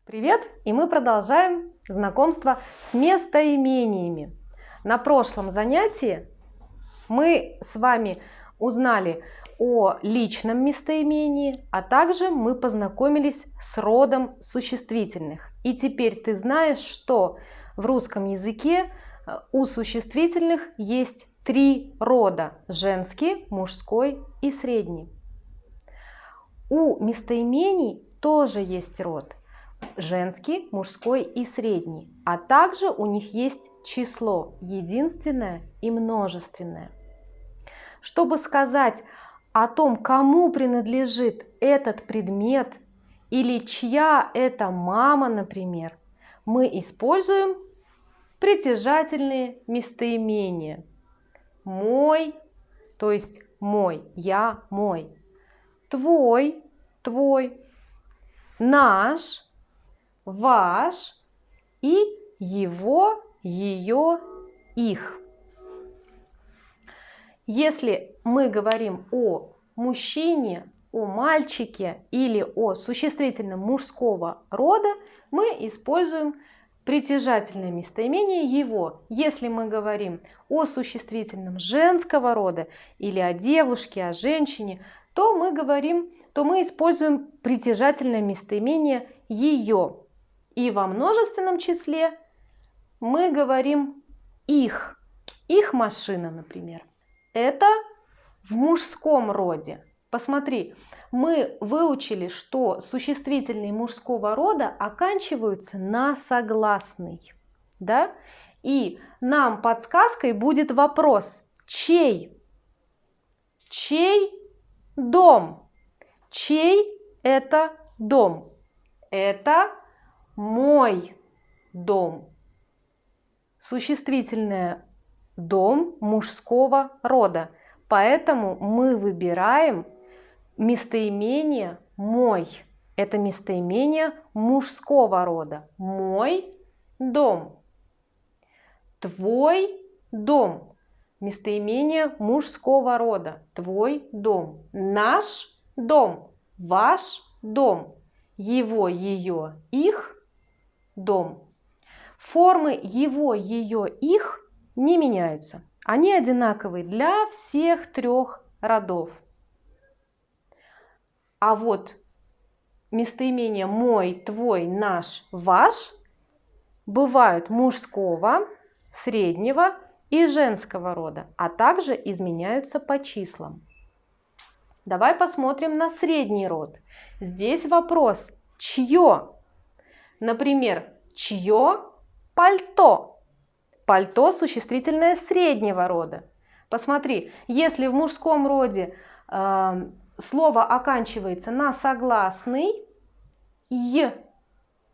Привет! И мы продолжаем знакомство с местоимениями. На прошлом занятии мы с вами узнали о личном местоимении, а также мы познакомились с родом существительных. И теперь ты знаешь, что в русском языке у существительных есть три рода: женский, мужской и средний. У местоимений тоже есть род: женский, мужской и средний, а также у них есть число единственное и множественное. Чтобы сказать о том, кому принадлежит этот предмет или чья это мама, например, мы используем притяжательные местоимения. Мой, то есть мой, я, мой. Твой, твой. Наш, ваш и его, ее, их. Если мы говорим о мужчине, о мальчике или о существительном мужского рода, мы используем притяжательное местоимение его. Если мы говорим о существительном женского рода или о девушке, о женщине, то мы используем притяжательное местоимение ее. И во множественном числе мы говорим их. Их машина, например. Это в мужском роде. Посмотри, мы выучили, что существительные мужского рода оканчиваются на согласный. Да? И нам подсказкой будет вопрос: чей? Чей дом? Чей это дом? Это мой дом. Существительное дом мужского рода. Поэтому мы выбираем местоимение мой. Это местоимение мужского рода. Мой дом. Твой дом. Местоимение мужского рода. Твой дом. Наш дом. Ваш дом. Его, ее, их дом. Формы его, ее, их не меняются. Они одинаковые для всех трех родов. А вот местоимения мой, твой, наш, ваш бывают мужского, среднего и женского рода, а также изменяются по числам. Давай посмотрим на средний род. Здесь вопрос: чье? Например, чье пальто? Пальто существительное среднего рода. Посмотри, если в мужском роде слово оканчивается на согласный «й»,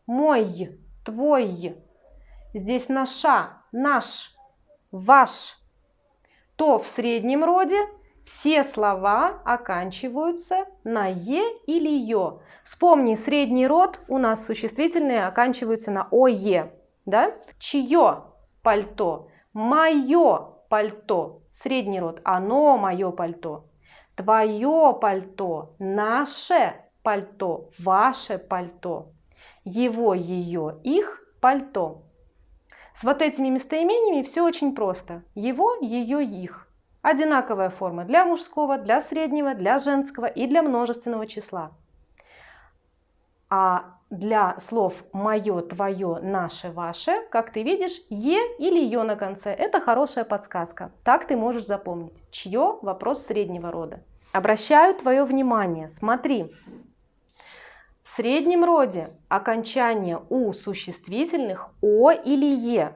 мой, твой, здесь наша, наш, ваш, то в среднем роде все слова оканчиваются на «е» или «ё». Вспомни, средний род у нас существительные оканчиваются на «ое». Да? Чье пальто? Мое пальто. Средний род. Оно мое пальто. Твое пальто. Наше пальто. Ваше пальто. Его, ее, их пальто. С вот этими местоимениями все очень просто. Его, ее, их. Одинаковая форма для мужского, для среднего, для женского и для множественного числа. А для слов мое, твое, наше, ваше, как ты видишь, е или ё на конце. Это хорошая подсказка. Так ты можешь запомнить. Чье? Вопрос среднего рода. Обращаю твое внимание. Смотри. В среднем роде окончание у существительных о или е.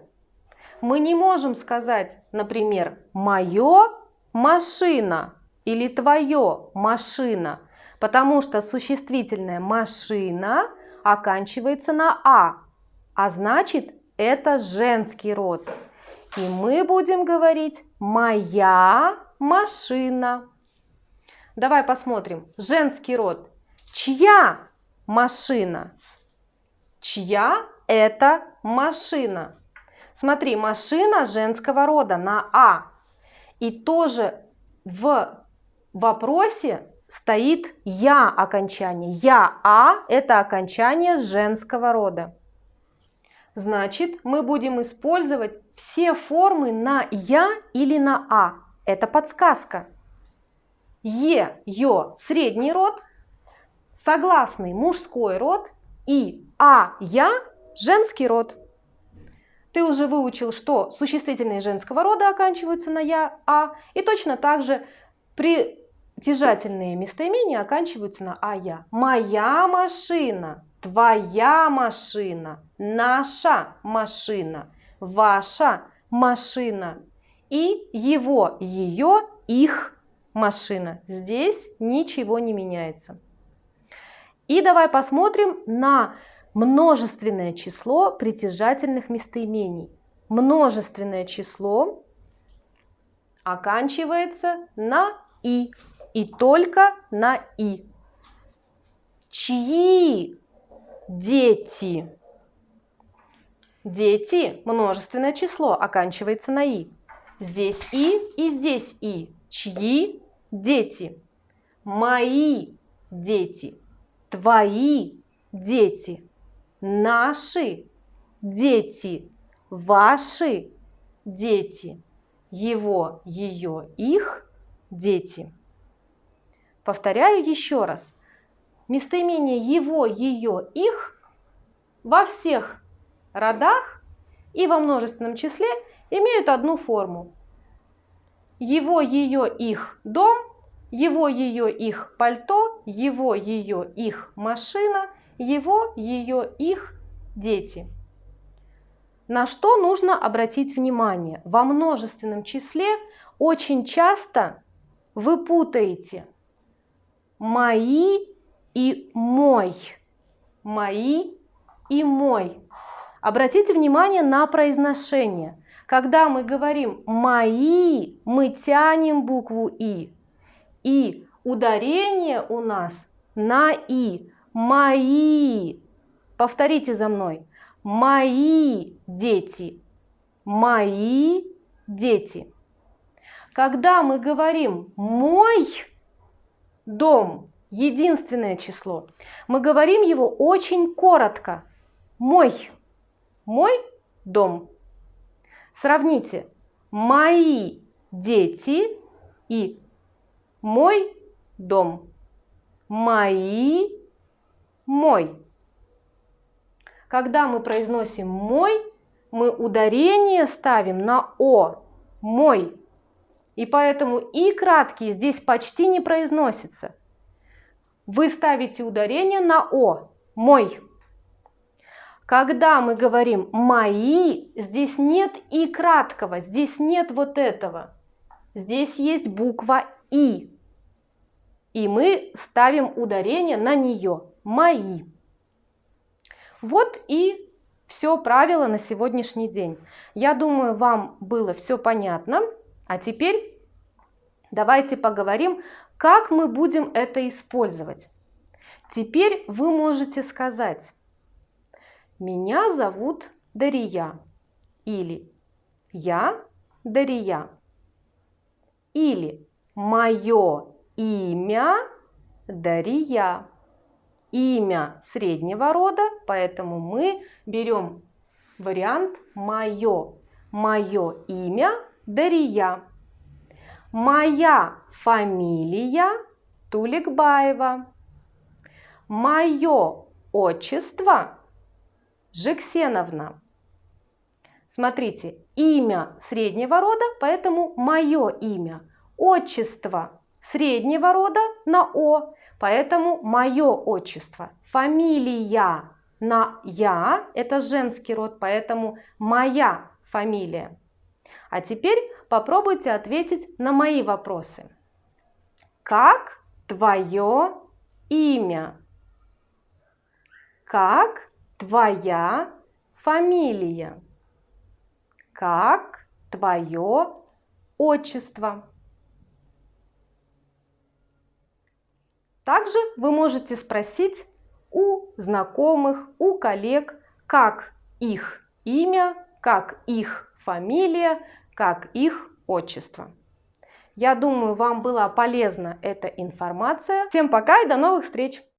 Мы не можем сказать, например, мое машина или твое машина, потому что существительное машина оканчивается на а значит, это женский род. И мы будем говорить моя машина. Давай посмотрим. Женский род. Чья машина? Чья это машина? Смотри, машина женского рода на а. И тоже в вопросе стоит «я» окончание. «Я-а» – это окончание женского рода. Значит, мы будем использовать все формы на «я» или на «а». Это подсказка. «Е», «ё» – средний род, согласный – мужской род и «а», «я» – женский род. Ты уже выучил, что существительные женского рода оканчиваются на «я», «а», и точно так же притяжательные местоимения оканчиваются на «а», «я». Моя машина, твоя машина, наша машина, ваша машина и его, ее, их машина. Здесь ничего не меняется. И давай посмотрим на множественное число притяжательных местоимений. Множественное число оканчивается на «и» только на «и». Чьи дети? Дети – множественное число, оканчивается на «и». Здесь и здесь «и». Чьи дети? Мои дети. Твои дети. Наши дети. Ваши дети. Его, ее, их дети. Повторяю еще раз. Местоимение его, ее, их во всех родах и во множественном числе имеют одну форму. Его, ее, их дом, его, ее, их пальто, его, ее, их машина, его, ее, их дети. На что нужно обратить внимание? Во множественном числе очень часто вы путаете мои и мой. Мои и мой. Обратите внимание на произношение. Когда мы говорим «мои», мы тянем букву «и». И ударение у нас на «и». Мои. Повторите за мной. Мои дети. Мои дети. Когда мы говорим «мой дом», единственное число, мы говорим его очень коротко. Мой. Мой дом. Сравните. Мои дети и мой дом. Мои, мой. Когда мы произносим «мой», мы ударение ставим на «о», «мой». И поэтому «и» краткие здесь почти не произносятся. Вы ставите ударение на «о», «мой». Когда мы говорим «мои», здесь нет «и» краткого, здесь нет вот этого. Здесь есть буква «и». И мы ставим ударение на нее. «Мои». Вот и все правило на сегодняшний день. Я думаю, вам было все понятно. А теперь давайте поговорим, как мы будем это использовать. Теперь вы можете сказать: «Меня зовут Дария» или «Я Дария» или «Мое имя Дария». Имя среднего рода, поэтому мы берем вариант «моё». Мое имя Дария. Моя фамилия Туликбаева. Мое отчество Жексеновна. Смотрите, имя среднего рода, поэтому мое имя. Отчество среднего рода на «о», поэтому мое отчество. Фамилия на «я» – это женский род, поэтому моя фамилия. А теперь попробуйте ответить на мои вопросы. Как твое имя? Как твоя фамилия? Как твое отчество? Также вы можете спросить у знакомых, у коллег, как их имя, как их фамилия, как их отчество. Я думаю, вам была полезна эта информация. Всем пока и до новых встреч!